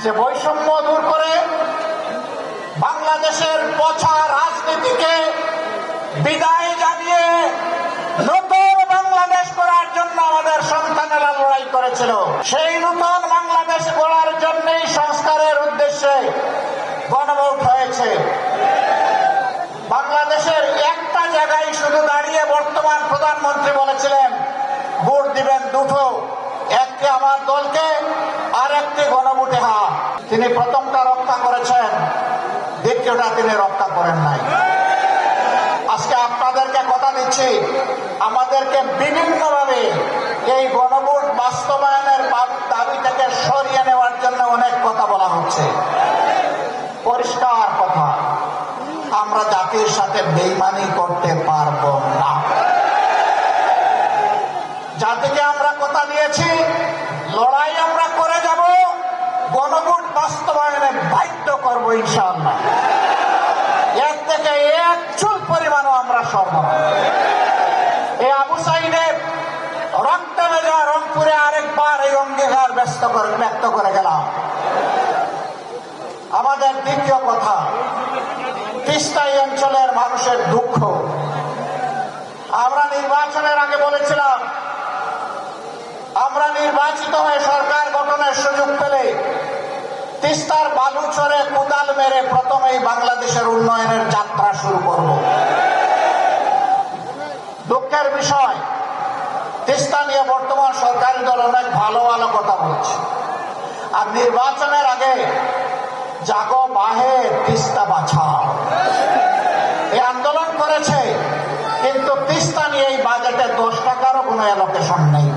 যে বৈষম্য দূর করে বাংলাদেশের পচা রাজনীতিকে বিদায় জানিয়ে নতুন বাংলাদেশ গড়ার জন্য আমাদের সন্তানেরা লড়াই করেছিল। সেই নতুন বাংলাদেশ গড়ার জন্যই সংস্কারের উদ্দেশ্যে গণভোট হয়েছে। বাংলাদেশের একটা জায়গায় শুধু দাঁড়িয়ে বর্তমান প্রধানমন্ত্রী বলেছিলেন ভোট দিবেন দুটো, একটি আমার দলকে আর একটি গণভোটে হা। তিনি প্রথমটা রক্ষা করেছেন, দ্বিতীয়টা তিনি রক্ষা করেন নাই। আজকে আপনাদেরকে কথা দিচ্ছি, আমাদেরকে বিভিন্নভাবে এই গণভোট বাস্তবায়নের দাবি থেকে সরিয়ে নেওয়ার জন্য অনেক কথা বলা হচ্ছে। পরিষ্কার কথা, আমরা জাতির সাথে বেইমানি করতে পারব না। জাতিকে আমরা কথা দিয়েছি, লড়াই আমরা করে যাব, গণভোট বাস্তবায়নে বাধ্য করব ইনশাআল্লাহ। এর থেকে এক চুল পরিমাণও আমরা সরব না। এই আবু সাইদের রক্তে ভেজা রংপুরে আরেকবার এই অঙ্গীকার ব্যক্ত করে গেলাম। আমাদের দ্বিতীয় কথা, তিস্তা অঞ্চলের মানুষের দুঃখ। আমরা নির্বাচনের আগে বলেছিলাম আমরা নির্বাচিত হয়ে সরকার গঠনের সুযোগ পেলে তিস্তার বালুচরে কোদাল মেরে প্রথমেই বাংলাদেশের উন্নয়নের যাত্রা শুরু করব। দুঃখের বিষয়, তিস্তা নিয়ে বর্তমান সরকারি দল অনেক ভালো ভালো কথা বলছে, আর নির্বাচনের আগে জাগো বাহে তিস্তা বাঁচাও এই আন্দোলন করেছে, কিন্তু তিস্তা নিয়ে এই বাজেটে 10 টাকারও কোনো অ্যালোকেশন নেই।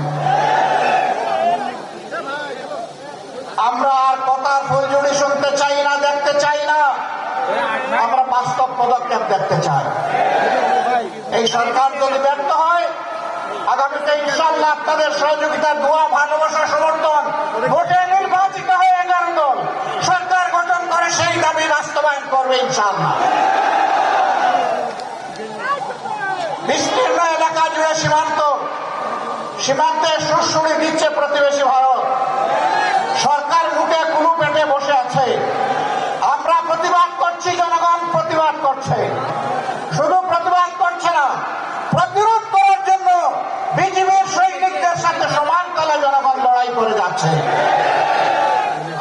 আমরা আর কথার ফুলঝুড়ি শুনতে চাই না, দেখতে চাই না, আমরা বাস্তব পদক্ষেপ দেখতে চাই। এই সরকার যদি ব্যর্থ হয়, আগামীতে ইনশাআল্লাহ আপনাদের সহযোগিতা, দোয়া, ভালোবাসা, সমর্থন, ভোটে নির্বাচিত হয়ে 11 দল সরকার গঠন করে সেই দাবি বাস্তবায়ন করবে ইনশাআল্লাহ। বিস্তীর্ণ এলাকা জুড়ে সীমান্তে সুড়সুড়ি দিচ্ছে প্রতিবেশী ভারত। সরকার মুখে কুলু পেটে বসে আছে। আমরা প্রতিবাদ করছি, জনগণ প্রতিবাদ করছে। শুধু প্রতিবাদ করছে না, প্রতিরোধ করার জন্য বিজিবির সৈনিকদের সাথে সমান কালে জনগণ লড়াই করে যাচ্ছে।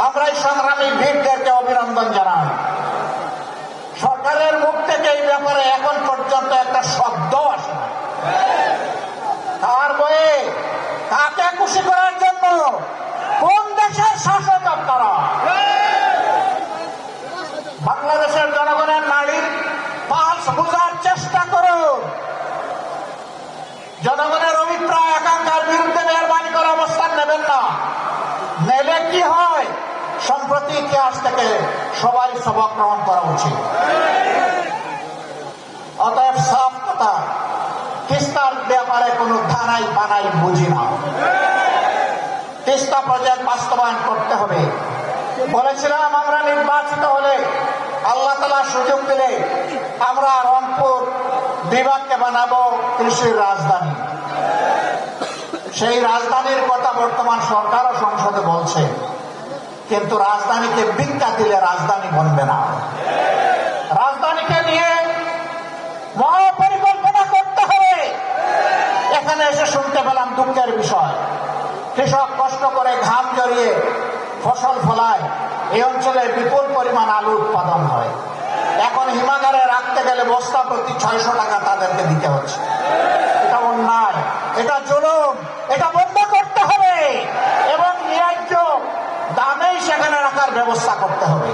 আমরা এই সংগ্রামী বীরদেরকে অভিনন্দন জানাই। সরকারের মুখ থেকে এই ব্যাপারে এখন পর্যন্ত একটা শব্দ আসে না। তার বয়ে কাকে খুশি করার জন্য? কোন দেশের শাসক আপনারা? বাংলাদেশের জনগণের নাড়ির পালস বোঝার চেষ্টা করুন। জনগণের অভিপ্রায় আকাঙ্ক্ষার বিরুদ্ধে মেহরবানি করে অবস্থান নেবেন না। নেলে কি হয়? সম্প্রতি ইতিহাস থেকে সবাই সবক গ্রহণ করা উচিত। অতএব সাফ কথা, তিস্তার ব্যাপারে কোনো ধানাই বানাই বুঝি না। তিস্তা প্রজেক্ট বাস্তবায়ন করতে হবে। বলেছিলাম আমরা নির্বাচিত হলে, আল্লাহ তাআলা সুযোগ দিলে আমরা রংপুর বিভাগকে বানাবো কৃষির রাজধানী। সেই রাজধানীর কথা বর্তমান সরকার ও সংসদে বলছে, কিন্তু রাজধানীকে ভিক্ষা দিলে রাজধানী বনবে না। রাজধানীকে নিয়ে মহাপরিকল্পনা করতে হবে। এখানে এসে শুনতে পেলাম দুঃখের বিষয়, কৃষক কষ্ট করে ঘাম জড়িয়ে ফসল ফলায়, এই অঞ্চলে বিপুল পরিমাণ আলু উৎপাদন হয়। এখন হিমাগারে রাখতে গেলে বস্তা প্রতি 600 টাকা তাদেরকে দিতে হচ্ছে। এটা অন্যায়, এটা জুলুম, এটা বন্ধ করতে হবে এবং ন্যায্য দামেই সেখানে রাখার ব্যবস্থা করতে হবে।